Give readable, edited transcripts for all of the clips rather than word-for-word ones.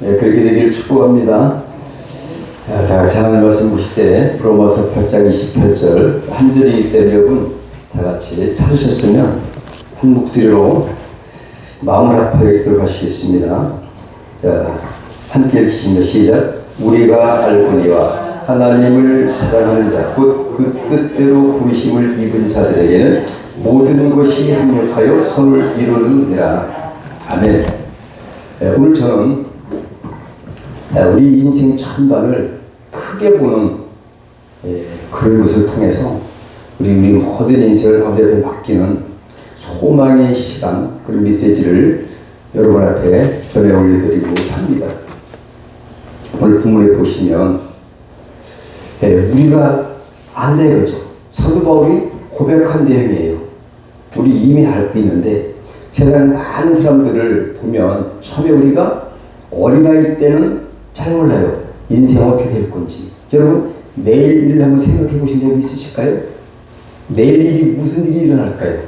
그렇게 되기를 축복합니다. 다 같이 하나님 말씀 보실 때 로마서 8장 28절 한 절이기 때문에 여러분 다 같이 찾으셨으면 한 목소리로 마음을 합하게 들어가시겠습니다. 자, 함께 읽습니다. 시작. 우리가 알거니와 하나님을 사랑하는 자 곧 그 뜻대로 부르심을 입은 자들에게는 모든 것이 합력하여 선을 이루느니라. 아멘. 오늘 저는 우리 인생 전반을 크게 보는 그런 것을 통해서 우리 모든 인생을 아버지 앞에 맡기는 소망의 시간, 그런 메시지를 여러분 앞에 전해 올려드리고 합니다. 오늘 본문에 보시면 우리가 안다 이거죠. 사도 바울이 고백한 내용이에요. 우리 이미 알고 있는데 세상 많은 사람들을 보면 처음에 우리가 어린아이 때는 잘 몰라요. 인생 어떻게 될 건지. 여러분 내일 일을 한번 생각해 보신 적 있으실까요? 내일 일이 무슨 일이 일어날까요?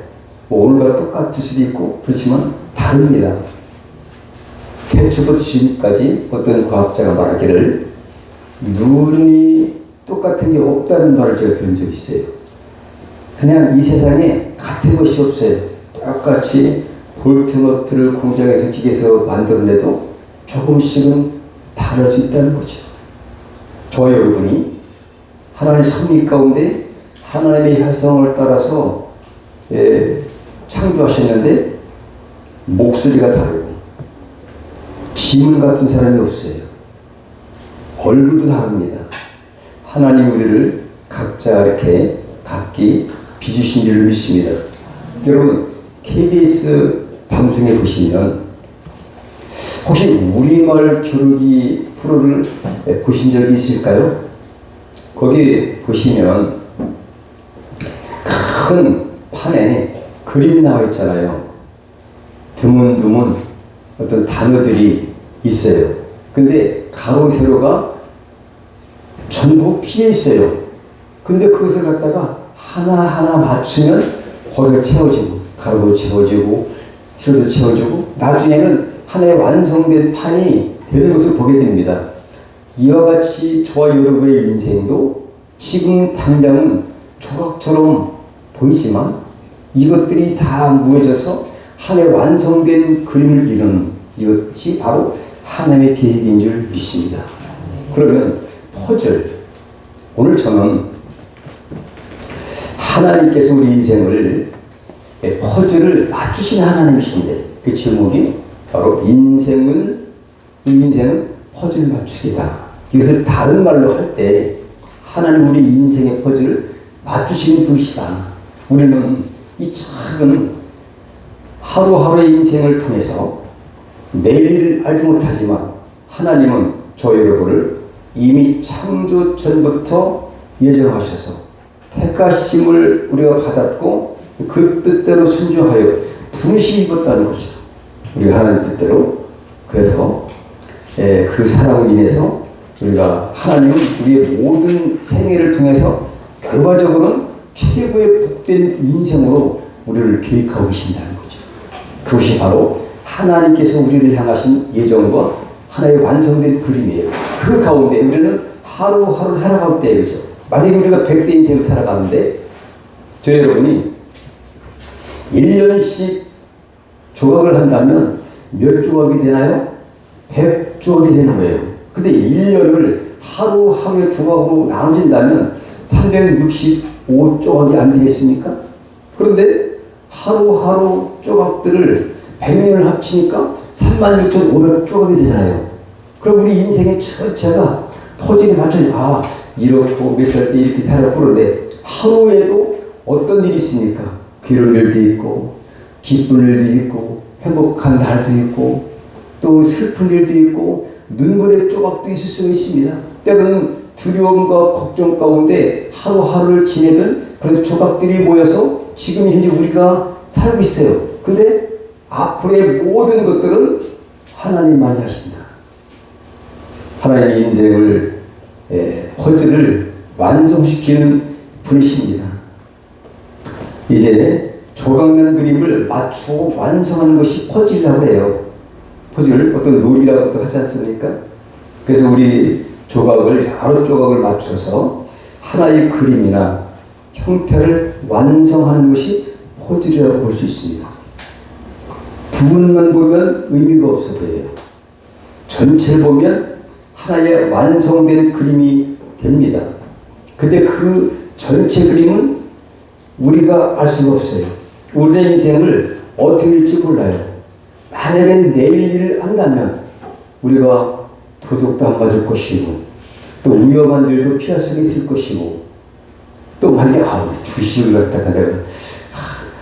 뭐 오늘과 똑같을 수도 있고 그렇지만 다릅니다. 태초부터 지금까지 어떤 과학자가 말하기를 눈이 똑같은 게 없다는 말을 제가 들은 적이 있어요. 그냥 이 세상에 같은 것이 없어요. 똑같이 볼트너트를 공장에서 기계에서 만들어내도 조금씩은 다를 수 있다는 거죠. 저와 여러분이 하나님의 섭리 가운데 하나님의 혈성을 따라서 창조하셨는데 목소리가 다르고 지문 같은 사람이 없어요. 얼굴도 다릅니다. 하나님 우리를 각자 이렇게 각기 빚으신 줄 믿습니다. 여러분 KBS 방송에 보시면 혹시 우리말 겨루기 프로를 보신 적이 있을까요? 거기 보시면 큰 판에 그림이 나와 있잖아요. 드문드문 어떤 단어들이 있어요. 근데 가로 세로가 전부 피해 있어요. 근데 그것을 갖다가 하나하나 맞추면 거기가 채워지고 가로도 채워지고 세로도 채워지고 나중에는 하나의 완성된 판이 되는 것을 보게 됩니다. 이와 같이 저와 여러분의 인생도 지금 당장은 조각처럼 보이지만 이것들이 다 모여져서 하나의 완성된 그림을 이루는 이것이 바로 하나님의 계획인 줄 믿습니다. 그러면 퍼즐, 오늘 저는 하나님께서 우리 인생을 퍼즐을 맞추시는 하나님이신데 그 제목이 바로 인생은 퍼즐 맞추기다. 이것을 다른 말로 할 때 하나님 우리 인생의 퍼즐을 맞추시는 분이시다. 우리는 이 작은 하루하루의 인생을 통해서 내일을 알지 못하지만 하나님은 저 여러분을 이미 창조 전부터 예정하셔서 택하심을 우리가 받았고 그 뜻대로 순종하여 부르심을 입었다는 거죠. 우리가 하나님 뜻대로. 그래서 그 사랑으로 인해서 우리가 하나님은 우리의 모든 생애를 통해서 결과적으로는 최고의 복된 인생으로 우리를 계획하고 계신다는 거죠. 그것이 바로 하나님께서 우리를 향하신 예정과 하나의 완성된 그림이에요. 그 가운데 우리는 하루하루 살아갈 때 그죠. 만약에 우리가 100세 인생을 살아가는데 저 여러분이 1년씩 조각을 한다면 몇 조각이 되나요? 100조각이 되는 거예요. 근데 1년을 하루하루의 조각으로 나눠진다면 365조각이 안 되겠습니까? 그런데 하루하루 조각들을 100년을 합치니까 36,500조각이 되잖아요. 그럼 우리 인생의 전체가 퍼즐이 맞춰져. 이렇고 몇 살 때 이렇게 살았고 그런데 하루에도 어떤 일이 있습니까? 괴로운 일도 있고 기쁜 일도 있고 행복한 날도 있고 또 슬픈 일도 있고 눈물의 조각도 있을 수 있습니다. 때로는 두려움과 걱정 가운데 하루하루를 지내던 그런 조각들이 모여서 지금 현재 우리가 살고 있어요. 근데 앞으로의 모든 것들은 하나님만이 하신다. 하나님의 인생을 퍼즐을 완성시키는 분이십니다. 이제 조각난 그림을 맞추고 완성하는 것이 퍼즐이라고 해요. 퍼즐, 어떤 놀이라고도 하지 않습니까? 그래서 우리 조각을 여러 조각을 맞춰서 하나의 그림이나 형태를 완성하는 것이 퍼즐이라고 볼 수 있습니다. 부분만 보면 의미가 없어 보여요. 전체를 보면 하나의 완성된 그림이 됩니다. 근데 그 전체 그림은 우리가 알 수가 없어요. 우리의 인생을 어떻게 될지 몰라요. 만약에 내일 일을 한다면 우리가 도둑도 안 맞을 것이고 또 위험한 일도 피할 수 있을 것이고 또 만약에 주식을 갖다가 내가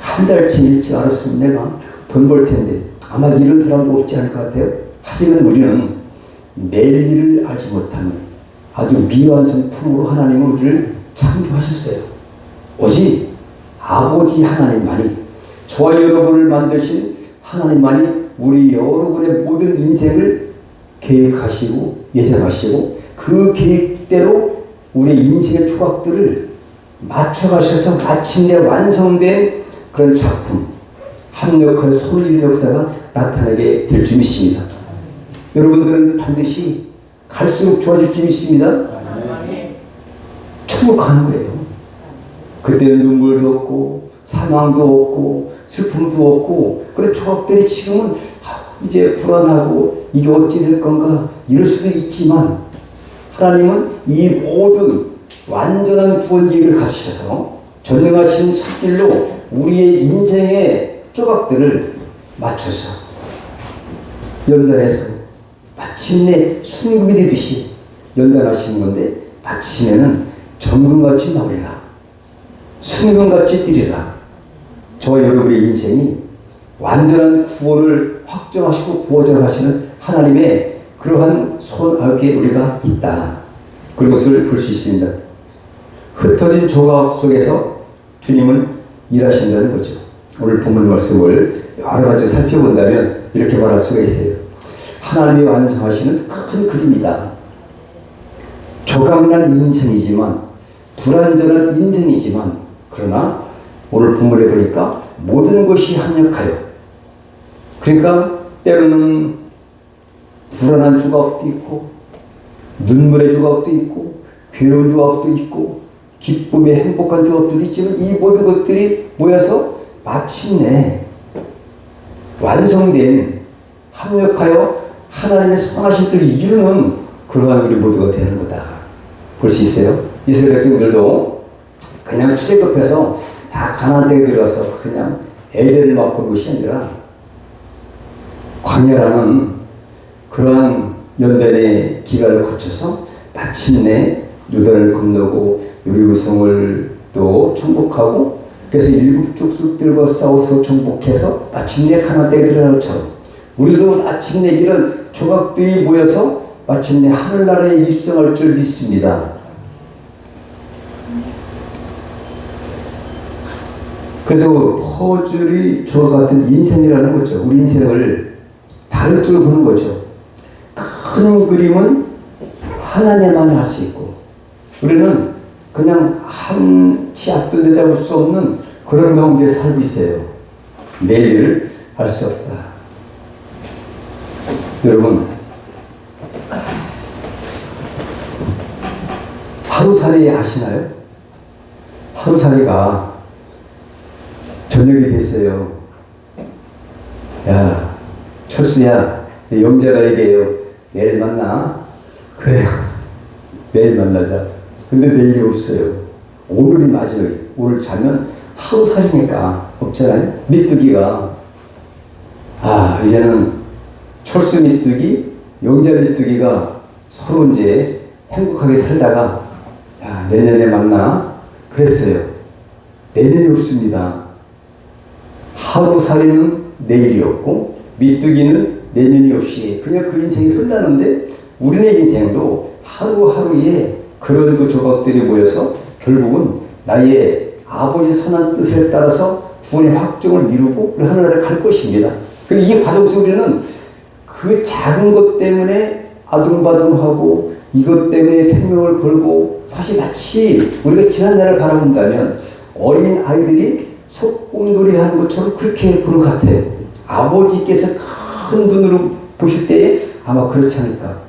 한 달치 일찍 알았으면 내가 돈 벌 텐데 아마 이런 사람도 없지 않을 것 같아요. 하지만 우리는 내일 일을 알지 못하는 아주 미완성 품으로 하나님은 우리를 창조하셨어요. 오직 아버지 하나님만이, 저와 여러분을 만드신 하나님만이 우리 여러분의 모든 인생을 계획하시고 예정하시고 그 계획대로 우리의 인생의 조각들을 맞춰가셔서 마침내 완성된 그런 작품, 합력할 손을 이룬 역사가 나타나게 될 줄 믿습니다. 여러분들은 반드시 갈수록 좋아질 줄 믿습니다. 천국 가는 거예요. 그때는 눈물도 없고 사망도 없고 슬픔도 없고 그런 조각들이 지금은 이제 불안하고 이게 어찌 될 건가 이럴 수도 있지만 하나님은 이 모든 완전한 구원 계획을 가지셔서 전능하신 손길로 우리의 인생의 조각들을 맞춰서 연단해서 마침내 순금이 되듯이 연단하시는 건데 마침내는 정금같이 나오리라. 순금같이 뛰리라. 저와 여러분의 인생이 완전한 구원을 확정하시고 보존하시는 하나님의 그러한 손 아래에 우리가 있다. 그런 것을 볼 수 있습니다. 흩어진 조각 속에서 주님은 일하신다는 거죠. 오늘 본문 말씀을 여러 가지 살펴본다면 이렇게 말할 수가 있어요. 하나님이 완성하시는 큰 그림이다. 조각난 인생이지만 불완전한 인생이지만 그러나 오늘 본문에 보니까 모든 것이 합력하여 그러니까 때로는 불안한 조각도 있고 눈물의 조각도 있고 괴로운 조각도 있고 기쁨의 행복한 조각들도 있지만 이 모든 것들이 모여서 마침내 완성된 합력하여 하나님의 선하신 뜻을 이루는 그러한 우리 모두가 되는 거다. 볼 수 있어요? 이스라엘 백성들도 그냥 출애굽해서 다 가나안 땅에 들어가서 그냥 에덴을 맛본 것이 아니라 광야라는 그러한 연단의 기간을 거쳐서 마침내 요단을 건너고 여리고성을 또 정복하고 그래서 일곱 족속들과 싸워서 정복해서 마침내 가나안 땅에 들어가는 것처럼 우리도 마침내 이런 조각들이 모여서 마침내 하늘나라에 입성할 줄 믿습니다. 그래서 퍼즐이 저와 같은 인생이라는 거죠. 우리 인생을 다른 쪽으로 보는 거죠. 큰 그림은 하나님만이 할 수 있고 우리는 그냥 한치 앞도 내다볼 수 없는 그런 가운데 살고 있어요. 내일을 알 수 없다. 여러분 하루살이 아시나요? 하루살이가 저녁이 됐어요. 야 철수야 영자가 얘기해요. 내일 만나. 그래요. 내일 만나자. 근데 내일이 없어요. 오늘이 마지막이에요. 오늘 자면 하루살이니까 없잖아요. 메뚜기가 이제는 철수 메뚜기 영자 메뚜기가 서로 이제 행복하게 살다가 내년에 만나 그랬어요. 내년이 없습니다. 하루살이는 내일이 없고 메뚜기는 내년이 없이 그냥 그 인생이 끝나는데 우리네 인생도 하루하루에 그런 그 조각들이 모여서 결국은 나의 아버지 선한 뜻에 따라서 구원의 확정을 이루고 우리 하늘나라에 갈 것입니다. 그리고 이 과정 속에 우리는 그 작은 것 때문에 아둥바둥하고 이것 때문에 생명을 걸고 사실 마치 우리가 지난 날을 바라본다면 어린 아이들이 소꿉놀이 하는 것처럼 그렇게 보는 것 같아요. 아버지께서 큰 눈으로 보실 때에 아마 그렇지 않을까.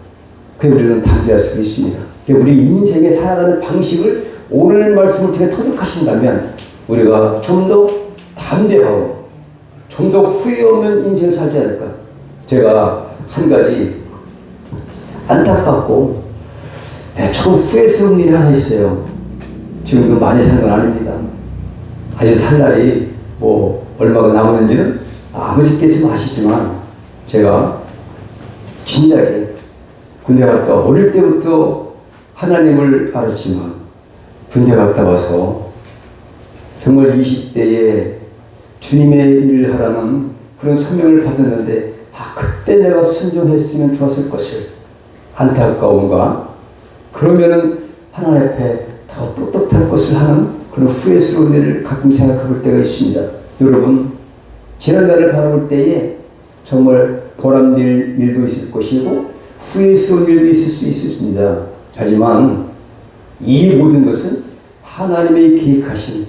그래서 우리는 담대할 수 있습니다. 우리 인생에 살아가는 방식을 오늘 말씀을 통해 터득하신다면 우리가 좀 더 담대하고 좀 더 후회 없는 인생을 살지 않을까. 제가 한 가지 안타깝고 조금 후회스러운 일이 하나 있어요. 지금도 많이 사는 건 아닙니다. 아직 살 날이 뭐 얼마가 남았는지는 아버지께서 아시지만 제가 진작에 군대 갔다 어릴 때부터 하나님을 알았지만 군대 갔다 와서 정말 20대에 주님의 일을 하라는 그런 소명을 받았는데 그때 내가 순종했으면 좋았을 것을 안타까움과 그러면은 하나님 앞에 더 떳떳할 것을 하는 그런 후회스러운 일을 가끔 생각해볼 때가 있습니다. 여러분 지난날을 바라볼 때에 정말 보람될 일도 있을 것이고 후회스러운 일도 있을 수 있습니다. 하지만 이 모든 것은 하나님의 계획하신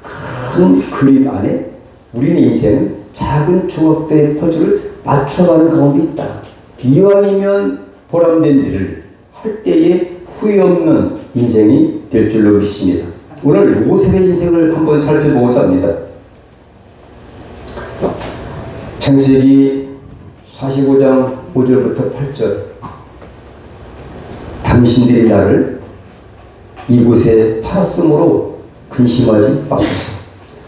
큰 그림 안에 우리는 인생은 작은 조각들의 퍼즐을 맞춰가는 가운데 있다. 이왕이면 보람된 일을 할 때에 후회 없는 인생이 될 줄로 믿습니다. 오늘 요셉의 인생을 한번 살펴보고자 합니다. 창세기 45장 5절부터 8절. 당신들이 나를 이곳에 팔았으므로 근심하지 마소서.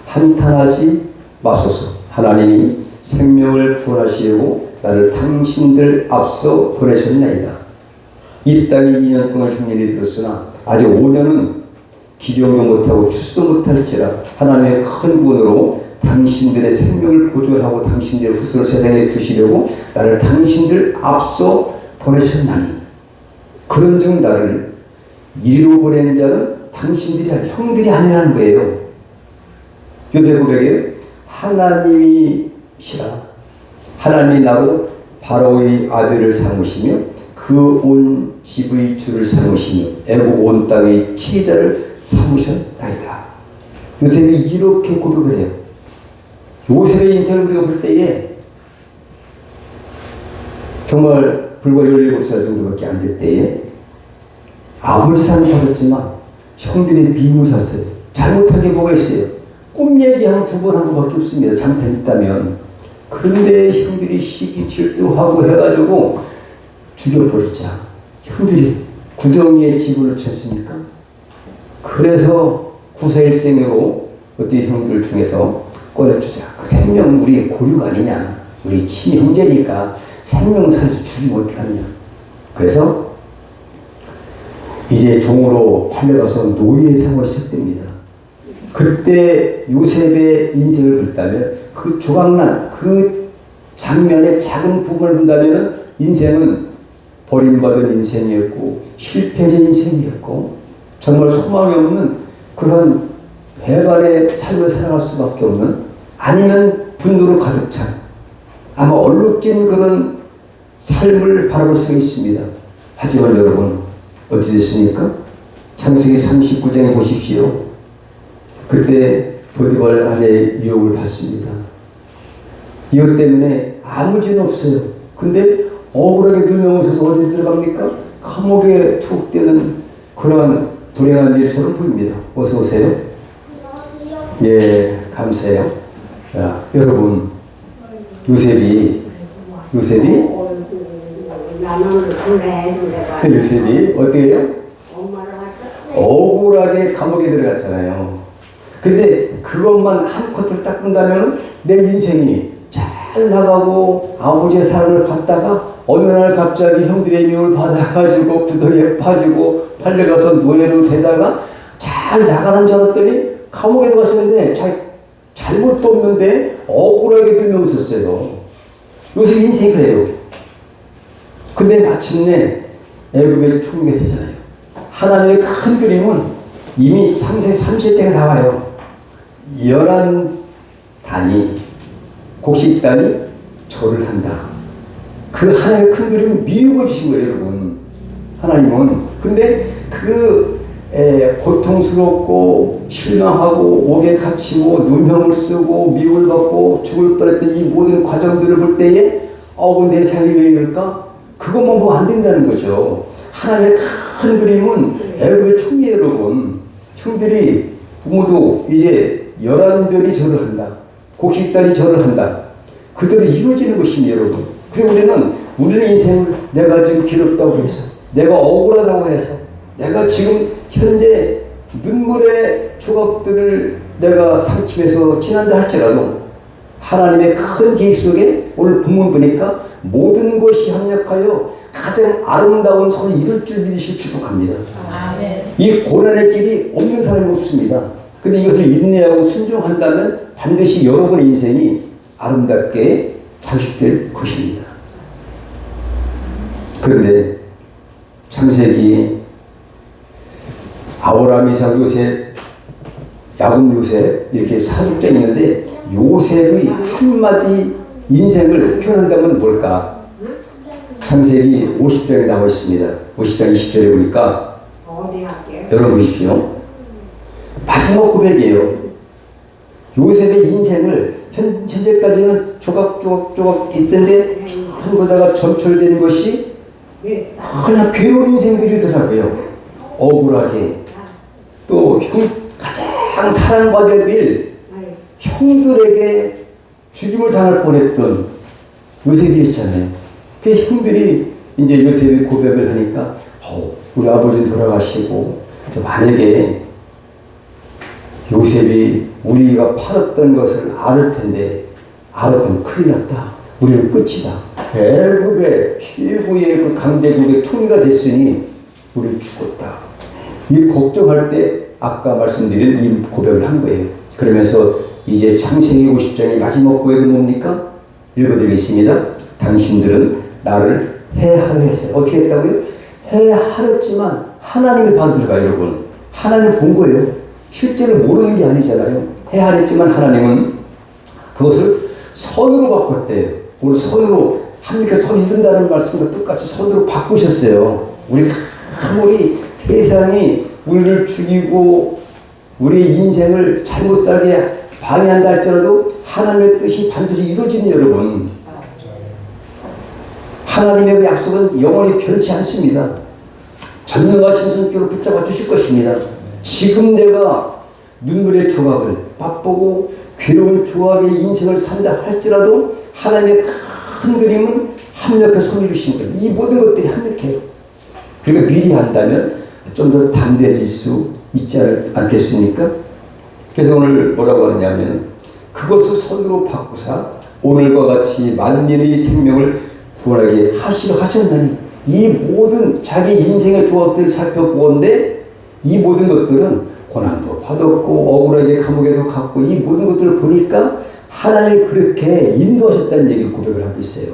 한탄하지 마소서. 하나님이 생명을 구원하시려고 나를 당신들 앞서 보내셨나이다. 이 땅에 2년 동안 흉년이 들었으나 아직 5년은 기경도 못하고 추수도 못할지라 하나님의 큰 구원으로 당신들의 생명을 보존하고 당신들의 후손을 세상에 두시려고 나를 당신들 앞서 보내셨나니 그런즉 나를 이리로 보낸 자는 당신들이 아니라 형들이 아니라는 거예요. 요배 고백에 하나님이시라. 하나님이 나로 바로의 아들을 삼으시며 그 온 집의 주를 삼으시며 애국 온 땅의 치리자를 삼으셨나이다. 요셉이 이렇게 고백을 해요. 요셉의 인생을 우리가 볼 때에 정말 불과 17살 정도밖에 안 될 때에 아버지 상을 받았지만 형들이 미우셨어요. 잘못한 게 뭐가 있어요? 꿈 얘기하면 2번 한 번밖에 없습니다. 잘못했다면. 그런데 형들이 시기 질투하고 해가지고 죽여버리자. 형들이 구덩이에 집을 넣지 까 그래서 구사일생으로 어떻게 형들 중에서 꺼내주자. 그 생명 우리의 고류가 아니냐. 우리 친히 형제니까 생명 살지 죽이면 어떡하느냐. 그래서 이제 종으로 팔려가서 노예의 생활이 시작됩니다. 그때 요셉의 인생을 본다면 그 조각난 그 장면의 작은 부분을 본다면 인생은 버림받은 인생이었고 실패자 인생이었고 정말 소망이 없는 그런 배반의 삶을 살아갈 수밖에 없는 아니면 분노로 가득 찬 아마 얼룩진 그런 삶을 바라볼 수 있습니다. 하지만 여러분 어찌 됐습니까? 창세기 39장에 보십시오. 그때 보디발 아내의 유혹을 받습니다. 이것 때문에 아무 죄는 없어요. 근데 억울하게 누명오셔서 어디 들어갑니까? 감옥에 투옥되는 그러한 불행한 일처럼 보입니다. 어서 오세요. 예, 감사해요. 자, 여러분 요셉이 요셉이 어떻게 해요? 억울하게 감옥에 들어갔잖아요. 근데 그것만 한 커트를 딱 본다면 내 인생이 잘 나가고 아버지의 사랑을 받다가 어느 날 갑자기 형들의 미움을 받아가지고 구덩이에 빠지고 팔려가서 노예로 되다가 잘 나가는 줄 알았더니 감옥에 들어갔었는데 잘못도 없는데 억울하게 뜨면 있었어요. 요새 인생이 그래요. 근데 마침내 애굽의 총리가 되잖아요. 하나님의 큰 그림은 이미 창세기 30장에 나와요. 11단이 곡식단이 절을 한다. 그 하나님의 큰 그림을 미루어 주신 거예요, 여러분. 하나님은. 근데 그 고통스럽고 실망하고 옥에 갇히고 누명을 쓰고 미움을 받고 죽을 뻔했던 이 모든 과정들을 볼 때에 내 삶이 왜 이럴까? 그것만 보면 안 된다는 거죠. 하나님의 큰 그림은 애국의 총이에요, 여러분. 형들이 부모도 이제 11별이 절을 한다. 곡식달이 절을 한다. 그대로 이루어지는 것입니다, 여러분. 그리고 우리는 인생을 내가 지금 괴롭다고 해서, 내가 억울하다고 해서, 내가 지금 현재 눈물의 조각들을 내가 삼키면서 지난다 할지라도 하나님의 큰 계획 속에 오늘 본문 보니까 모든 것이 합력하여 가장 아름다운 선을 이룰 줄 믿으시길 축복합니다. 아멘. 이 고난의 길이 없는 사람이 없습니다. 근데 이것을 인내하고 순종한다면 반드시 여러분의 인생이 아름답게 장식될 것입니다. 그런데 창세기 아브라함, 이삭, 요셉, 야곱, 요셉 이렇게 사족장이 있는데 요셉의 한마디 인생을 표현한다면 뭘까? 창세기 50장에 나와 있습니다. 50장 20절에 보니까 여러분 보십시오. 마지막 고백이에요. 요셉의 인생을 현재까지는 조각조각 있던데 한거다가 점철된 것이 그냥 괴로운 인생들이더라고요. 억울하게 또 가장 사랑받아야 될 형들에게 죽임을 당할 뻔했던 요셉이었잖아요. 그 형들이 이제 요셉이 고백을 하니까 우리 아버지는 돌아가시고 만약에 요셉이 우리가 팔았던 것을 알을 텐데 알았더니 큰일 났다. 우리는 끝이다. 애굽의 최고의 그 강대국의 총리가 됐으니 우리는 죽었다. 이 걱정할 때 아까 말씀드린 이 고백을 한 거예요. 그러면서 이제 창세기 50장의 마지막 고백은 뭡니까? 읽어드리겠습니다. 당신들은 나를 해하려 했어요. 어떻게 했다고요? 해하렸지만 하나님이 받으러가요, 여러분. 하나님을 본 거예요. 실제로 모르는 게 아니잖아요. 해하렸지만 하나님은 그것을 선으로 바꿨대요. 오늘 선으로 합니까? 선 이룬다는 말씀과 똑같이 선으로 바꾸셨어요. 우리가 아무리 세상이 우리를 죽이고 우리의 인생을 잘못 살게 방해한다 할지라도 하나님의 뜻이 반드시 이루어지는 여러분. 하나님의 그 약속은 영원히 변치 않습니다. 전능하신 손길로 붙잡아 주실 것입니다. 지금 내가 눈물의 조각을 맛보고 괴로운 조각의 인생을 산다 할지라도 하나님의 큰 그림은 합력해 손이루신 거예요. 이 모든 것들이 합력해요. 그러니까 미리 한다면 좀 더 담대해질 수 있지 않겠습니까? 그래서 오늘 뭐라고 하느냐면 그것을 선으로 바꾸사 오늘과 같이 만민의 생명을 구원하게 하시려 하셨나니 이 모든 자기 인생의 조각들을 살펴보건대 이 모든 것들은 고난도 받았고 억울하게 감옥에도 갔고 이 모든 것들을 보니까 하나님이 그렇게 인도하셨다는 얘기를 고백을 하고 있어요.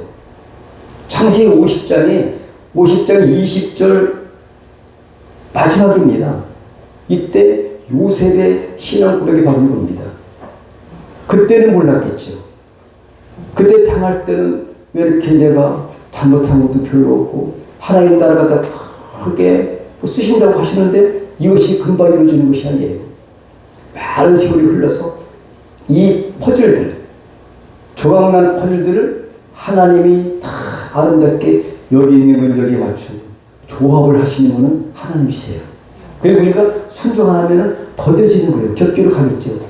창세기 50장 20절 마지막입니다. 이때 요셉의 신앙 고백이 바로 이겁니다. 그때는 몰랐겠죠. 그때 당할 때는 왜 이렇게 내가 잘못한 것도 별로 없고 하나님 따라가다 크게 쓰신다고 하시는데 이것이 금방 이루어지는 것이 아니에요. 많은 세월이 흘러서 이 퍼즐들, 조각난 퍼즐들을 하나님이 다 아름답게 여기 있는 걸 여기에 맞추고 조합을 하시는 분은 하나님이세요. 그리고 우리가 순종 안 하면 더뎌지는 거예요. 격기로 가겠죠.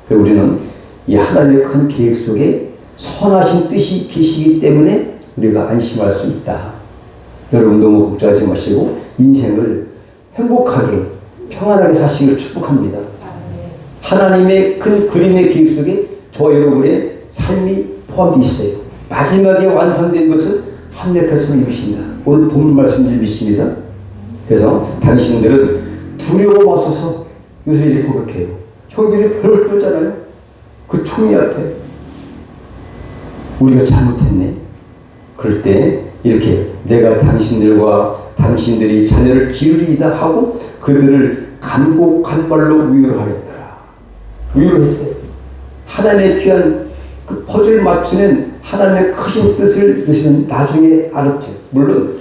그리고 우리는 이 하나님의 큰 계획 속에 선하신 뜻이 계시기 때문에 우리가 안심할 수 있다. 여러분 너무 걱정하지 마시고 인생을 행복하게 평안하게 사시기를 축복합니다. 하나님의 큰 그림의 계획 속에 저 여러분의 삶이 포함되어 있어요. 마지막에 완성된 것은 합력해서 이루신다. 오늘 본문 말씀을 믿습니다. 그래서 당신들은 두려워하소서 요셉이 고백해요. 형들이 벌벌 떨잖아요. 그 총리 앞에 우리가 잘못했네. 그럴 때 이렇게 내가 당신들과 당신들이 자녀를 기르리이다 하고 그들을 간곡한 말로 위로하였더라. 위로했어요. 하나님의 귀한 그 퍼즐 맞추는 하나님의 크신 뜻을 요즘은 나중에 알았죠. 물론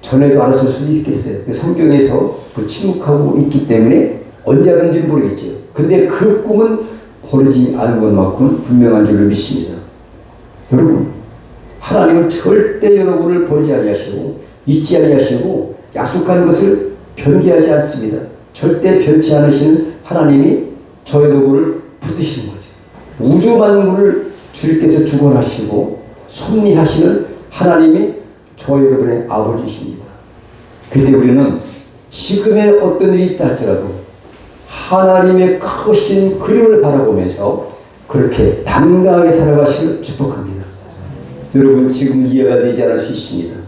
전에도 알았을 수도 있겠어요. 성경에서 그 침묵하고 있기 때문에 언제 알았는지 모르겠죠. 근데 그 꿈은 버리지 않은 것만큼은 분명한 줄을 믿습니다. 여러분 하나님은 절대 여러분을 버리지 아니하시고 잊지 아니하시고 약속한 것을 변개하지 않습니다. 절대 변치 않으시는 하나님이 저 여러분을 붙드시는 거죠. 우주 만물을 주님께서 주관하시고 섭리하시는 하나님이 저 여러분의 아버지십니다. 그때 우리는 지금의 어떤 일이 있다 할지라도 하나님의 크신 그림을 바라보면서 그렇게 당당하게 살아가시길 축복합니다. 여러분 지금 이해가 되지 않을 수 있습니다.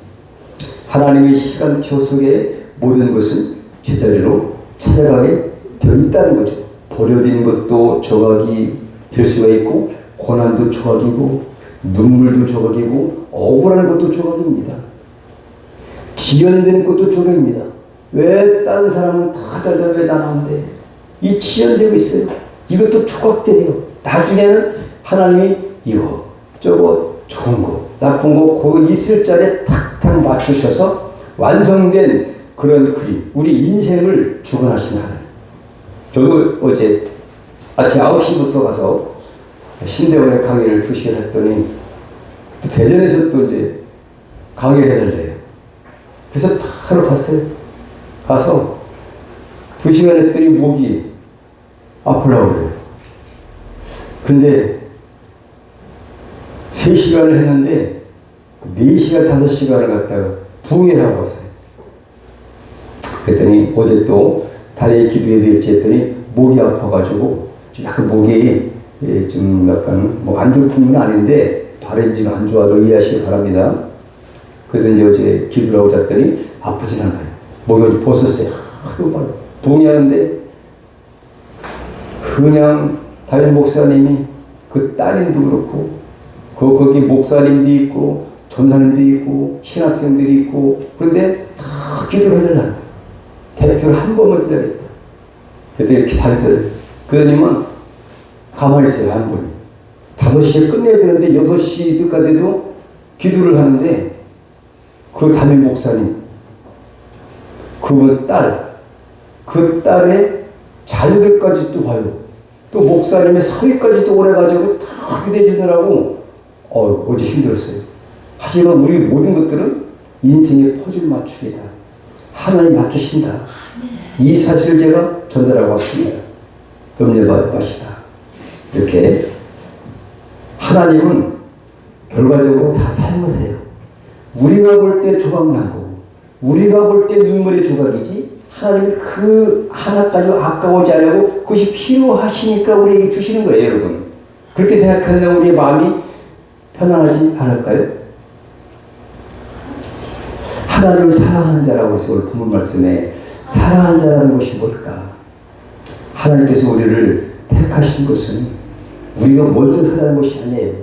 하나님의 시간표 속에 모든 것은 제자리로 찾아가게 되어 있다는 거죠. 버려진 것도 조각이 될 수가 있고 고난도 조각이고 눈물도 조각이고 억울한 것도 조각입니다. 지연된 것도 조각입니다. 왜 다른 사람은 다 잘되는데 왜 나는 안 돼? 이 지연되고 있어요. 이것도 조각돼요. 나중에는 하나님이 이거 저거 좋은 거 나쁜 거 그 있을 자리에 탁탁 맞추셔서 완성된 그런 그림, 우리 인생을 주관하시는 하나님. 저도 어제 아침 9시부터 가서 신대원의 강의를 2시간 했더니 또 대전에서 또 이제 강의를 해달래요. 그래서 바로 갔어요. 가서 2시간 했더니 목이 아프려고 그래요. 근데 3시간을 했는데 4시간, 5시간을 갔다가 부흥회를 하고 왔어요. 그랬더니 어제 또 다리에 기도해야 될지 했더니 목이 아파가지고 좀 약간 목이 좀 약간 뭐 안 좋은 건 아닌데 발음이 좀 안 좋아도 이해하시기 바랍니다. 그래서 이제 어제 기도를 하고 잤더니 아프진 않아요. 목이 어제 벗었어요. 하도 막 부흥회 하는데 그냥 담임 목사님이 그 따님도 그렇고 거기 목사님도 있고 전사님도 있고 신학생들이 있고 그런데 다 기도를 해달라는 거예요. 대표를 한 번만 기다렸다. 그때 이렇게 다니더래요. 그러니만 가만히 있어요. 한 분이 5시에 끝내야 되는데 6시 늦가돼도 기도를 하는데 그 담임 목사님 그 딸의 자녀들까지 또 봐요. 또 목사님의 사위까지도 오래가지고 다 기대해주느라고 어제 힘들었어요. 하지만 우리 모든 것들은 인생의 퍼즐 맞추기다. 하나님 맞추신다. 이 사실을 제가 전달하고 왔습니다. 염려 마시다. 이렇게 하나님은 결과적으로 다 사용하세요. 우리가 볼 때 조각난 거고 우리가 볼 때 눈물의 조각이지 하나님은 그 하나까지 아까워지 않으고 그것이 필요하시니까 우리에게 주시는 거예요. 여러분 그렇게 생각하면 우리의 마음이 편안하지 않을까요? 하나님을 사랑하는 자라고 해서 오늘 본문 말씀에 사랑하는 자라는 것이 뭘까? 하나님께서 우리를 택하신 것은 우리가 먼저 사랑하는 것이 아니에요.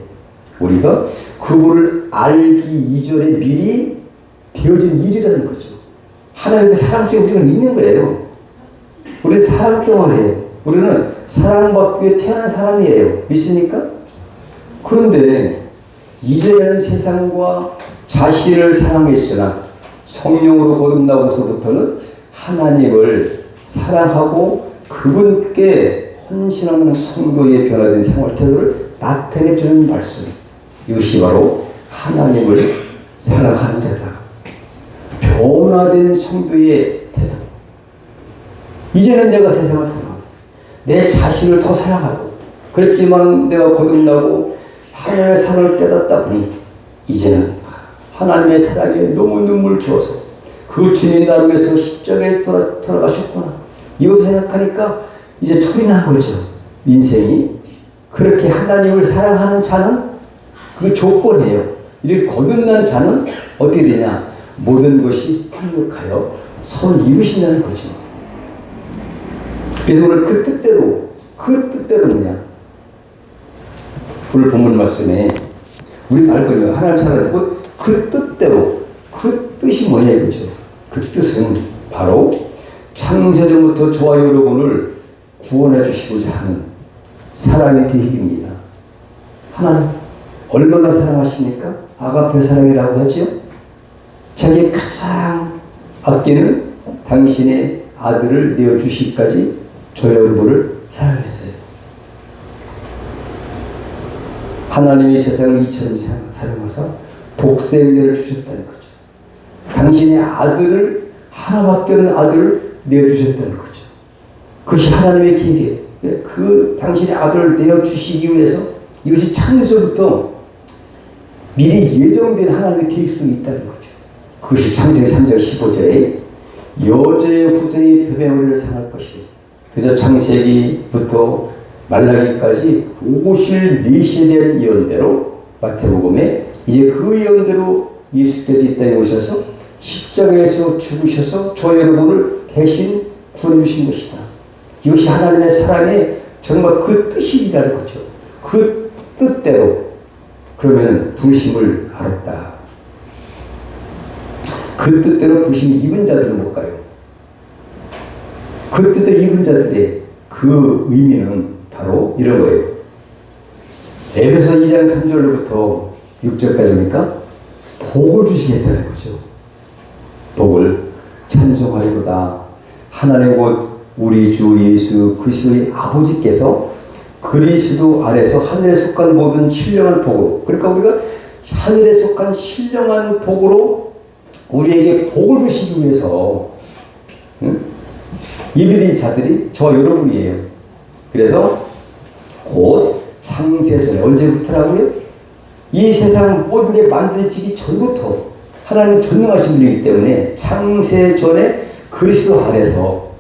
우리가 그분을 알기 이전에 미리 되어진 일이라는 거죠. 하나님의 사랑 속에 우리가 있는 거예요. 우리는 사랑 동안이에요. 우리는 사랑받기 위해 태어난 사람이에요. 믿습니까? 그런데 이제는 세상과 자신을 사랑했으나 성령으로 거듭나고서부터는 하나님을 사랑하고 그분께 헌신하는 성도의 변화된 생활 태도를 나타내 주는 말씀. 이것이 바로 하나님을 사랑하는 자다. 변화된 성도의 태도. 이제는 내가 세상을 사랑하고 내 자신을 더 사랑하고 그랬지만 내가 거듭나고 하나님의 사랑을 깨닫다 보니 이제는 하나님의 사랑에 너무 눈물겨서 그 주님 나를 위해서 십자가에 돌아가셨구나. 이것을 생각하니까 이제 철이 난 거죠. 인생이. 그렇게 하나님을 사랑하는 자는 그 조건이에요. 이렇게 거듭난 자는 어떻게 되냐. 모든 것이 통역하여 서로 이루신다는 거죠. 그래서 오늘 그 뜻대로 뭐냐. 오늘 본문 말씀에 우리가 알 거예요. 하나님 사랑하고 그 뜻대로 그 뜻이 뭐냐 이거죠. 그 뜻은 바로 창세전부터 저와 여러분을 구원해 주시고자 하는 사랑의 계획입니다. 하나님 얼마나 사랑하십니까? 아가페 사랑이라고 하죠. 자기 가장 아끼는 당신의 아들을 내어주시기까지 저 여러분을 사랑했어요. 하나님이 세상을 이처럼 사랑하사 독생자를 주셨다는 거죠. 당신의 아들을, 하나밖에 없는 아들을 내어주셨다는 거죠. 그것이 하나님의 계획이에요. 그 당신의 아들을 내어주시기 위해서 이것이 창세전부터 미리 예정된 하나님의 계획 속에 있다는 거죠. 그것이 창세기 3장 15절에 여자의 후손이 뱀의 머리를 상할 것이고, 그래서 창세기부터 말라기까지 오실 메시아에 대한 예언대로 마태복음에 이제 그 예언대로 예수께서 이 땅에 오셔서 십자가에서 죽으셔서 저 여러분을 대신 구원해 주신 것이다. 이것이 하나님의 사랑의 정말 그 뜻이라는 거죠. 그 뜻대로 그러면 부르심을 알았다. 그 뜻대로 부르심을 입은 자들은 못 가요. 그 뜻대로 입은 자들의 그 의미는 바로 이런 거예요. 에베소 2장 3절로부터 6절까지니까 복을 주시겠다는 거죠. 복을 찬송하리로다. 하나님 곧 우리 주 예수 그리스도의 아버지께서 그리스도 안에서 하늘에 속한 모든 신령한 복으로, 그러니까 우리가 하늘에 속한 신령한 복으로 우리에게 복을 주시기 위해서 예비된 자들이 저 여러분이에요. 그래서 곧 창세전에, 언제부터라고요? 이 세상 모든 게 만들어지기 전부터 하나님 전능하신 분이기 때문에 창세전에 그리스도 안에서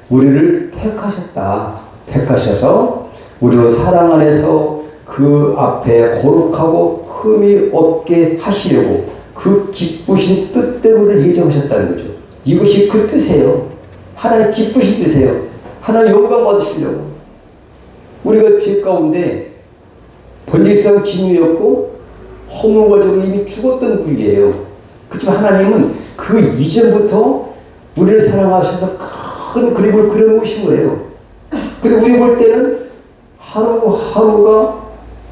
우리를 택하셨다. 택하셔서 우리로 사랑 안에서 그 앞에 거룩하고 흠이 없게 하시려고 그 기쁘신 뜻대로를 예정하셨다는 거죠. 이것이 그 뜻이에요. 하나님 기쁘신 뜻이에요. 하나님 영광 받으시려고. 우리가 죄 가운데 번제상 진유였고 허물과 죄로 이미 죽었던 분이에요. 그렇지만 하나님은 그 이전부터 우리를 사랑하셔서 큰 그림을 그려놓으신 거예요. 그리고 우리 볼 때는 하루하루가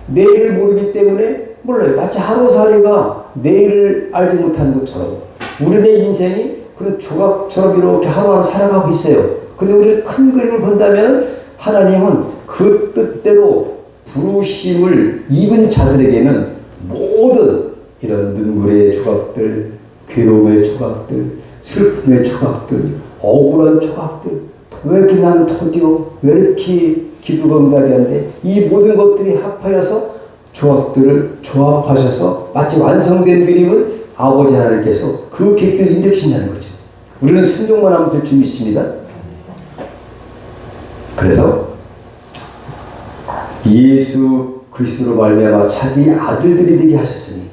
내일을 모르기 때문에 몰라요. 마치 하루살이가 내일을 알지 못하는 것처럼 우리의 인생이 그런 조각처럼 이렇게 하루하루 살아가고 있어요. 근데 우리는 큰 그림을 본다면 하나님은 그 뜻대로 부르심을 입은 자들에게는 모든 이런 눈물의 조각들, 괴로움의 조각들, 슬픔의 조각들, 억울한 조각들, 왜 이렇게 나는 더디어, 왜 이렇게 기도가 응답이 안 돼? 이 모든 것들이 합하여서 조각들을 조합하셔서 마치 완성된 그림은 아버지 하나님께서 그 계획대로 인도하신다는 거죠. 우리는 순종만 하면 될 줄 믿습니다. 그래서 예수 그리스도로 말미암아 자기 아들들이 되게 하셨으니,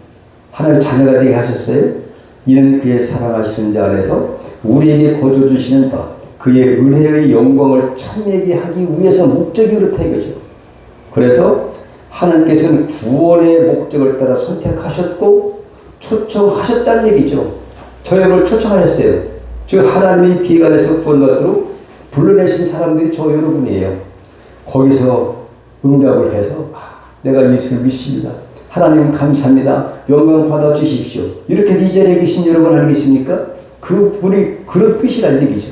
하나님 자녀가 되게 하셨어요. 이는 그의 사랑하시는 자 안에서 우리에게 거저 주시는 바 그의 은혜의 영광을 찬미하게 하기 위해서 목적이 그렇다 이거죠. 그래서 하나님께서는 구원의 목적을 따라 선택하셨고 초청하셨다는 얘기죠. 저희를 초청하셨어요. 즉 하나님의 계획 안에서 구원받도록 불러내신 사람들이 저 여러분이에요. 거기서 응답을 해서 내가 예수를 믿습니다. 하나님 감사합니다. 영광 받아 주십시오. 이렇게 해서 이 자리에 계신 여러분 아니겠습니까? 그분이 그런 뜻이란 얘기죠.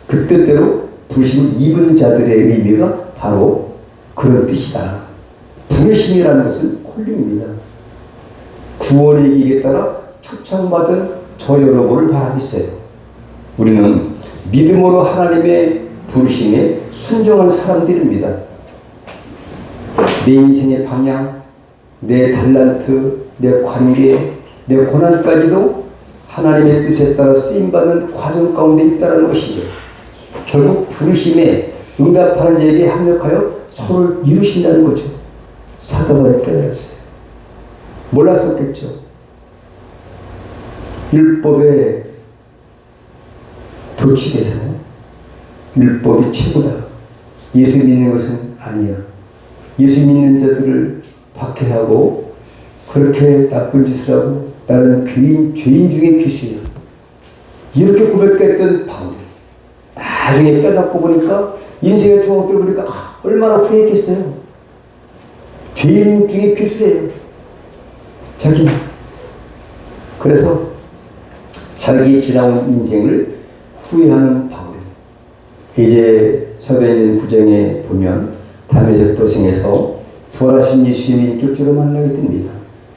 그 뜻대로 부르심을 입은 자들의 의미가 바로 그런 뜻이다. 부르심이라는 것은 콜링입니다. 구원의 계획에 따라 초청받은 저 여러분을 바라겠어요. 우리는 믿음으로 하나님의 부르심에 순종한 사람들입니다. 내 인생의 방향, 내 달란트, 내 관계, 내 고난까지도 하나님의 뜻에 따라 쓰임받는 과정 가운데 있다는 것이죠. 결국 부르심에 응답하는 자에게 합력하여 서로를 이루신다는 거죠. 사도바울이 깨달았어요. 몰랐었겠죠. 율법에 도취돼서 율법이 최고다. 예수 믿는 것은 아니야. 예수 믿는 자들을 박해하고 그렇게 나쁜 짓을 하고 나는 죄인 중에 귀수야. 이렇게 고백했던 바울이 나중에 깨닫고 보니까 인생의 조각들 보니까 얼마나 후회했겠어요. 죄인 중에 귀수예요. 자기는. 그래서 자기 지나온 인생을 후회하는 바울. 이제 사도행전 9장에 보면 다메섹 도성에서 부활하신 예수님의 인격적으로 만나게 됩니다.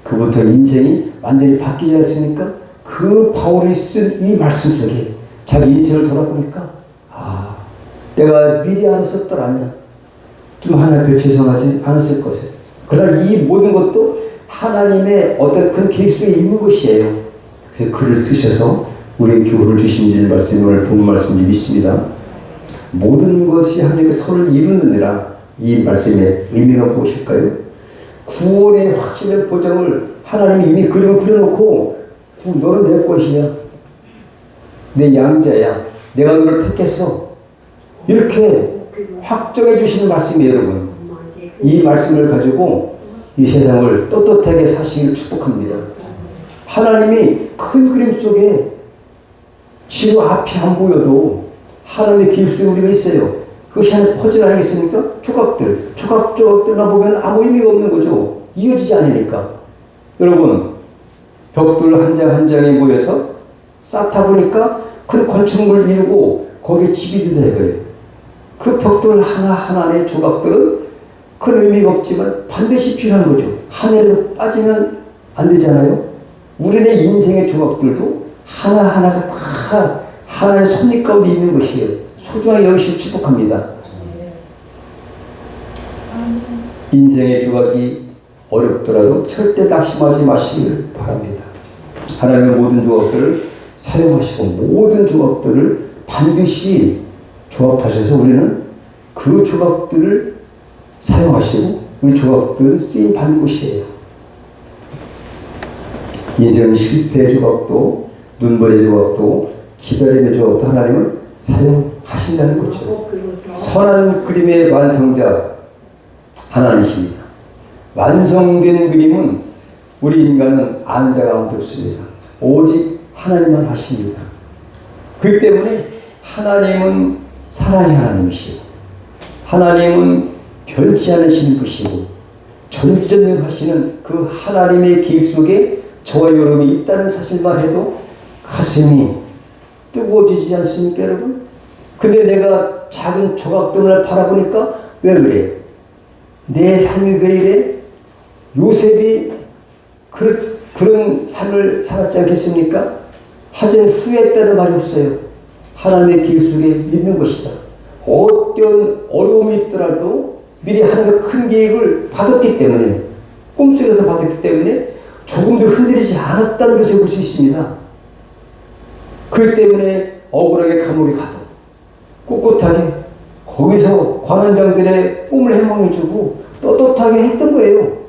그부터 인생이 완전히 바뀌지 않습니까? 그 바울이 쓴 이 말씀 속에 자기 인생을 돌아보니까 내가 미리 알았었더라면 좀 하나님 죄송하지 않았을 것을. 그러나 이 모든 것도 하나님의 어떤 큰 계획 속에 있는 것이에요. 그래서 글을 쓰셔서 우리에게 교훈을 주신 줄 말씀을 본 말씀을 믿습니다. 모든 것이 하나님께 서로를 이루느니라. 이 말씀의 의미가 무엇일까요? 구원의 확실한 보장을 하나님이 이미 그림을 그려놓고 너는 내 것이야. 내 양자야. 내가 너를 택했어. 이렇게 확정해 주시는 말씀이에요, 여러분. 이 말씀을 가지고 이 세상을 떳떳하게 사시기를 축복합니다. 하나님이 큰 그림 속에 지금 앞이 안 보여도 하나님의 계획 속에 우리가 있어요. 그것이 하나의 퍼즐 아니겠습니까? 조각들만 보면 아무 의미가 없는 거죠. 이어지지 않으니까. 여러분, 벽돌 한 장 한 장에 모여서 쌓다 보니까 큰 건축물을 이루고 거기에 집이 되는 거예요. 그 벽돌 하나하나의 조각들은 큰 의미가 없지만 반드시 필요한 거죠. 하늘에서 빠지면 안 되잖아요. 우리의 인생의 조각들도 하나하나가 다 하나의 섭리 가운데 있는 것이에요. 소중하게 여기시 축복합니다. 인생의 조각이 어렵더라도 절대 낙심하지 마시길 바랍니다. 하나님의 모든 조각들을 사용하시고 모든 조각들을 반드시 조합하셔서 우리는 그 조각들을 사용하시고 우리 조각들은 쓰임 받는 것이에요. 인생은 실패의 조각도 눈물의 조각도 기다림의 조각도 하나님은 사용하신다는 거죠. 선한 그림의 완성자 하나님이십니다. 완성된 그림은 우리 인간은 아는 자가 아무도 없습니다. 오직 하나님만 하십니다. 그렇기 때문에 하나님은 사랑의 하나님이시고 하나님은 변치 않으시는 분이시고 전지전능하시는 그 하나님의 계획 속에 저와 여러분이 있다는 사실만 해도 가슴이 뜨거워지지 않습니까, 여러분? 근데 내가 작은 조각들을 바라보니까 왜 그래? 내 삶이 왜 이래? 요셉이 그런 삶을 살았지 않겠습니까? 하지만 후회했다는 말이 없어요. 하나님의 계획 속에 있는 것이다. 어떤 어려움이 있더라도 미리 하나님의 큰 계획을 받았기 때문에 꿈속에서 받았기 때문에 조금도 흔들리지 않았다는 것을 볼 수 있습니다. 그렇기 때문에 억울하게 감옥에 가도 꿋꿋하게 거기서 관원장들의 꿈을 해몽해주고 떳떳하게 했던 거예요.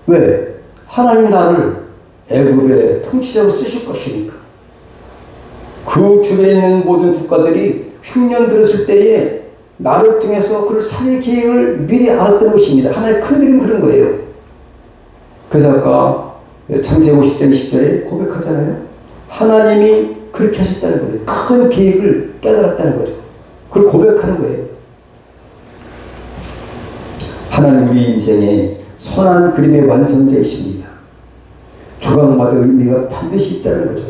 왜? 하나님 나를 애굽의 통치자로 쓰실 것이니까. 그 주변에 있는 모든 국가들이 흉년 들었을 때에 나를 통해서 그를 살릴 계획을 미리 알았던 것입니다. 하나의 큰 그림 그런 거예요. 그래서 아까 창세기 50장 20절에 고백하잖아요. 하나님이 그렇게 하셨다는 거예요. 큰 계획을 깨달았다는 거죠. 그걸 고백하는 거예요. 하나님 우리 인생의 선한 그림의 완성자이십니다. 조각마다 의미가 반드시 있다는 거죠.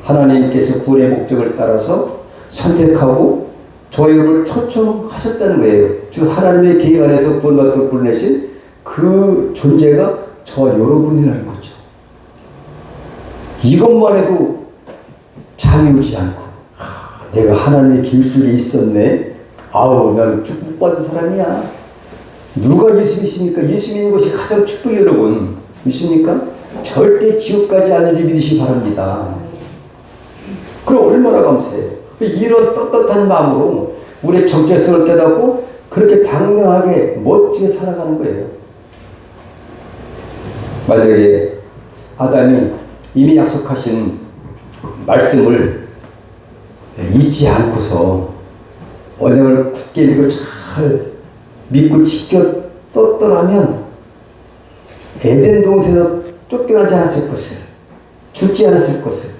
하나님께서 구원의 목적을 따라서 선택하고 저와 여러분을 초청하셨다는 거예요. 즉 하나님의 계획 안에서 구원받도록 불러내신 그 존재가 저와 여러분이라는 거죠. 이것만 해도 잠이 오지 않고 내가 하나님의 계획 속에 있었네. 아우 나는 축복받은 사람이야. 누가 예수 믿습니까? 예수 믿는 것이 가장 축복이에요, 여러분. 믿습니까? 절대 지옥 가지 않으리 믿으시기 바랍니다. 그럼 얼마나 감사해요. 이런 떳떳한 마음으로 우리의 정체성을 깨닫고 그렇게 당당하게 멋지게 살아가는 거예요. 만약에 아담이 이미 약속하신 말씀을 잊지 않고서 언약을 굳게 믿고 잘 믿고 지켜 떴더라면 에덴 동산에서 쫓겨나지 않았을 것을, 죽지 않았을 것을,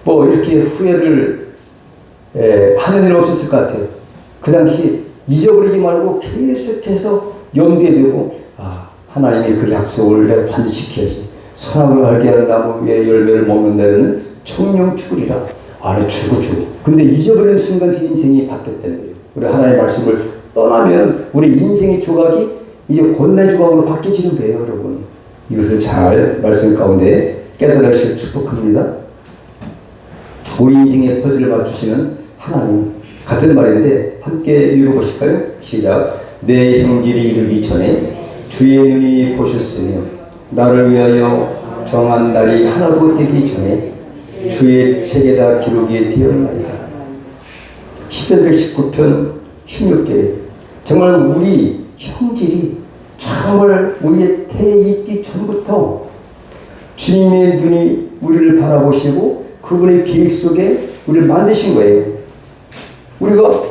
뭐 이렇게 후회를 하는 일 없었을 것 같아요. 그 당시 잊어버리지 말고 계속해서 염두에 두고 하나님이 그 약속을 내가 반드시 지켜야지. 선악을 알게 하는 나무의 열매를 먹는 데는 청령 죽으리라. 나 죽어. 근데 잊어버리는 순간 그 인생이 바뀌었다는 거예요. 우리 하나님의 말씀을 떠나면 우리 인생의 조각이 이제 권난 조각으로 바뀌어지는 거예요, 여러분. 이것을 잘 말씀 가운데 깨달으시길 축복합니다. 우리 인생의 퍼즐을 맞추시는 하나님, 같은 말인데 함께 읽어보실까요? 시작. 내 형질이 이르기 전에 주의 눈이 보셨으며 나를 위하여 정한 날이 하나도 되기 전에 주의 책에다 기록이 되었나이다. 시편 119편 16절에 정말 우리 형질이 정말 우리의 태에 있기 전부터 주님의 눈이 우리를 바라보시고 그분의 계획 속에 우리를 만드신 거예요. 우리가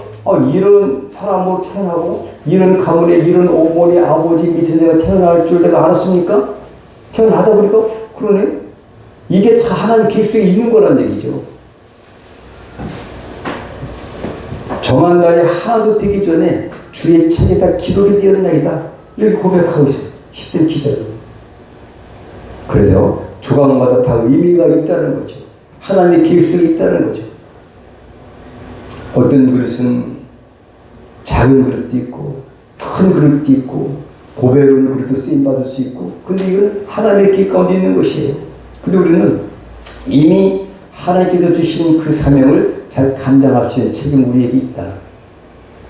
이런 사람으로 태어나고 이런 가문에 이런 어머니 아버지 밑에 내가 태어날 줄 내가 알았습니까? 태어나다 보니까 그러네. 이게 다 하나님 계획 속에 있는 거란 얘기죠. 정한 날이 하나도 되기 전에 주의 책에다 기록이 되었나이다. 이렇게 고백하고 있어요. 10편 기자로. 그래서 조각마다 다 의미가 있다는 거죠. 하나님의 계획 속에 있다는 거죠. 어떤 그릇은 작은 그릇도 있고 큰 그릇도 있고 고배로운 그릇도 쓰임받을 수 있고, 근데 이건 하나님의 계획 가운데 있는 것이에요. 근데 우리는 이미 하나님께서 주신 그 사명을 잘 감당할 수 있는 책임 우리에게 있다.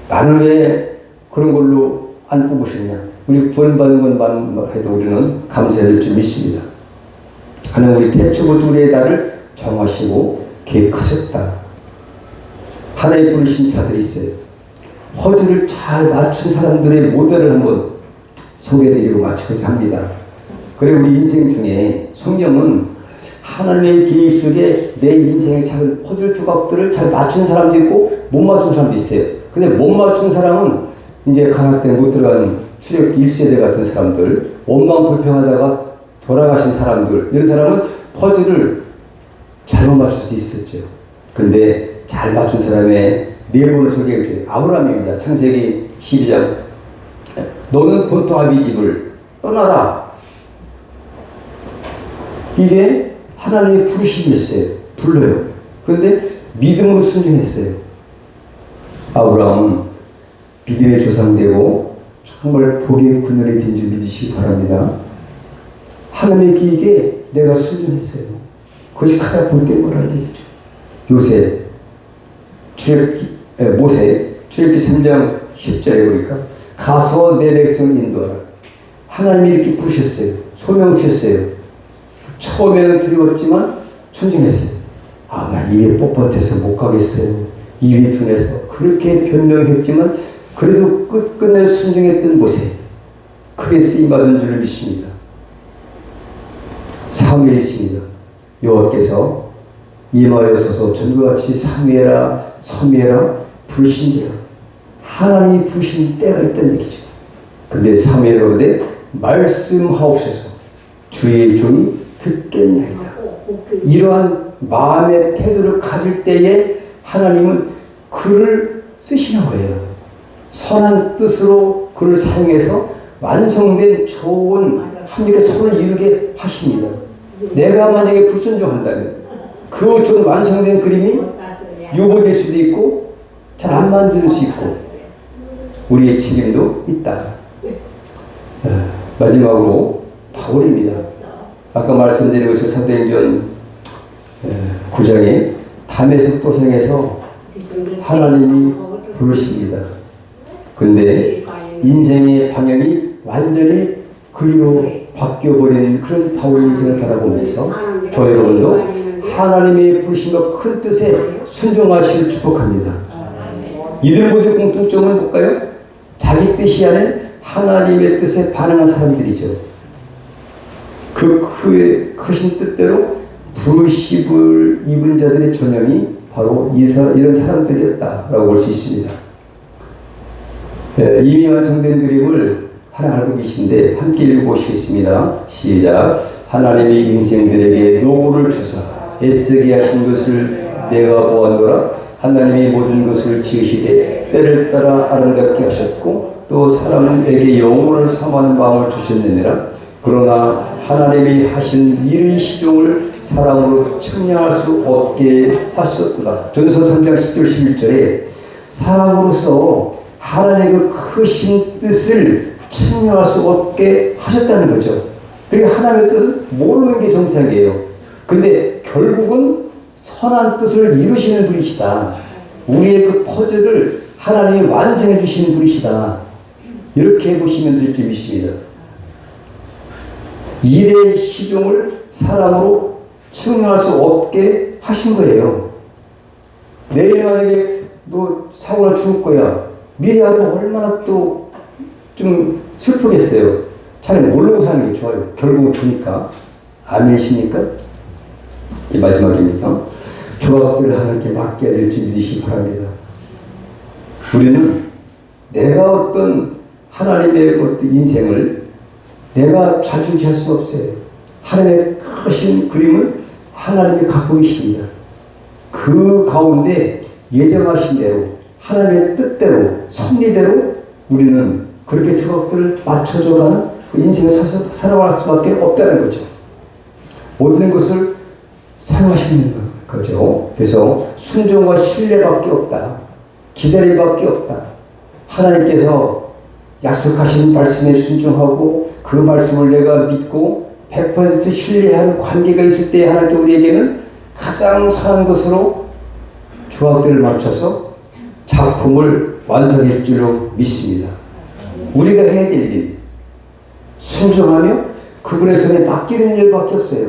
나는 왜 그런 걸로 안 뽑으셨냐? 우리 구원받은 것만 해도 우리는 감사해야 될 줄 믿습니다. 하나님 우리 태초부터 우리의 날을 정하시고 계획하셨다. 하나님 부르신 자들이 있어요. 퍼즐을 잘 맞춘 사람들의 모델을 한번 소개해드리고 마치고자 합니다. 그리고 우리 인생 중에 성경은 하나님의 계획 속에 내 인생의 작은 퍼즐 조각들을 잘 맞춘 사람도 있고 못 맞춘 사람도 있어요. 근데 못 맞춘 사람은 이제 가나안 때 못 들어간 출애굽 1세대 같은 사람들, 원망 불평하다가 돌아가신 사람들, 이런 사람은 퍼즐을 잘못 맞출 수 있었죠. 근데 잘 맞춘 사람의 네 분을 소개해 드려요. 아브라함입니다. 창세기 12장. 너는 본토 아비 집을 떠나라. 이게 하나님의 부르심이었어요. 불러요. 그런데 믿음으로 순종했어요. 아브라함은 믿음의 조상되고 정말 복의 그늘이 된 줄 믿으시기 바랍니다. 하나님의 계획에 내가 순종했어요. 그것이 가장 복된 거라는 얘기죠. 모세 출애굽기 3장 10절에 보니까 가서 내 백성을 인도하라. 하나님이 이렇게 부르셨어요. 소명 주셨어요. 처음에는 두려웠지만 순종했어요. 나 입이 뻣뻣해서 못 가겠어요. 입이 둔해서 그렇게 변명했지만 그래도 끝끝내 순종했던 모세, 크게 쓰임받은 줄 믿습니다. 사무엘이 있습니다. 여호와께서 임하여서서 전과같이 사무엘아 서무엘아 부르신지라. 하나님이 부르신 때가 있다는 얘기죠. 근데 사무엘이 오되 말씀하옵소서 주의 종이 듣겠나이다. 이러한 마음의 태도를 가질 때에 하나님은 그를 쓰시는 거예요. 선한 뜻으로 그를 사용해서 완성된 좋은 하나님께 선을 이루게 하십니다. 내가 만약에 불순종한다면 그 좋은 완성된 그림이 유보될 수도 있고 잘 안 만들 수 있고 우리의 책임도 있다. 마지막으로 바울입니다. 아까 말씀드린 것처럼 사도행전 9장에 담에색 도성에서 하나님이 부르십니다. 근데 인생의 방향이 완전히 그리로 바뀌어버린 그런 바울의 인생을 바라보면서 저 여러분도 하나님의 부르심과 큰 뜻에 순종하시길 축복합니다. 이들 모두 공통점을 볼까요? 자기 뜻이 아닌 하나님의 뜻에 반응한 사람들이죠. 그 크신 뜻대로 부르심을 입은 자들의 전형이 바로 이런 사람들이었다라고 볼 수 있습니다. 이미 완성된 그림을 하나 알고 계신데 함께 읽어보시겠습니다. 시작. 하나님이 인생들에게 노고를 주사 애쓰게 하신 것을 내가 보았노라. 하나님이 모든 것을 지으시되 때를 따라 아름답게 하셨고 또 사람에게 영혼을 삼하는 마음을 주셨느니라. 그러나 하나님이 하신 일의 시종을 사랑으로 측량할 수 없게 하셨도다. 전서 3장 10절 11절에 사랑으로서 하나님의 그 크신 뜻을 측량할 수 없게 하셨다는 거죠. 그러니까 하나님의 뜻을 모르는 게 정상이에요. 근데 결국은 선한 뜻을 이루시는 분이시다. 우리의 그 퍼즐을 하나님이 완성해 주시는 분이시다. 이렇게 보시면 될지 믿습니다. 일의 시종을 사람으로 측량할 수 없게 하신 거예요. 내일 만약에 너 사고나 죽을 거야. 미리 알면 얼마나 또 좀 슬프겠어요. 차라리 모르고 사는 게 좋아요. 결국은 주니까. 아멘이십니까? 이 마지막입니다. 조각들을 하나님께 맡겨야 될지 믿으시기 바랍니다. 우리는 내가 어떤 하나님의 어떤 인생을 내가 좌지우지할 수 없어요. 하나님의 크신 그림을 하나님이 갖고 계십니다. 그 가운데 예정하신 대로 하나님의 뜻대로 섭리대로 우리는 그렇게 조각들을 맞춰줘가는 그 인생을 살아갈 수밖에 없다는 거죠. 모든 것을 사용하시는 거죠. 그래서 순종과 신뢰밖에 없다. 기다림밖에 없다. 하나님께서 약속하신 말씀에 순종하고 그 말씀을 내가 믿고 100% 신뢰하는 관계가 있을 때 하나님께 우리에게는 가장 선한 것으로 조각들을 맞춰서 작품을 완성할 줄로 믿습니다. 우리가 해야 될 일, 순종하며 그분의 손에 맡기는 일밖에 없어요.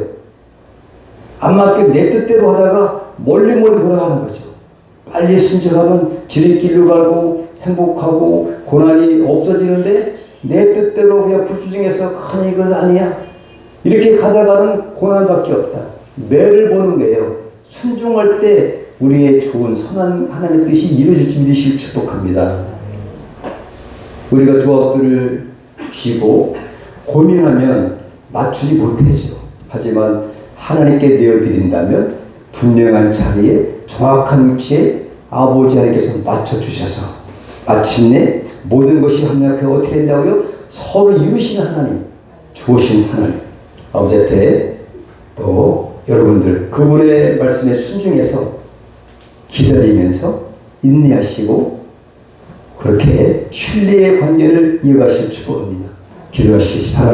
안 맡겨 내 뜻대로 하다가 멀리 돌아가는 거죠. 빨리 순종하면 지름길로 가고 행복하고 고난이 없어지는데 내 뜻대로 그냥 불순종해서 큰 이것 아니야. 이렇게 가다가는 고난밖에 없다. 매를 보는 거예요. 순종할 때 우리의 좋은 선한 하나님의 뜻이 이루어질지 믿으시길 축복합니다. 우리가 조합들을 쥐고 고민하면 맞추지 못하죠. 하지만 하나님께 내어드린다면 분명한 자리에 정확한 위치에 아버지 하나님께서 맞춰주셔서 마침내 모든 것이 합력하게 어떻게 된다고요? 서로 이루시는 하나님, 좋으신 하나님. 아버지 앞에 또 여러분들 그분의 말씀에 순종해서 기다리면서 인내하시고 그렇게 신뢰의 관계를 이어가실 축복합니다. 기도하시기 바랍니다.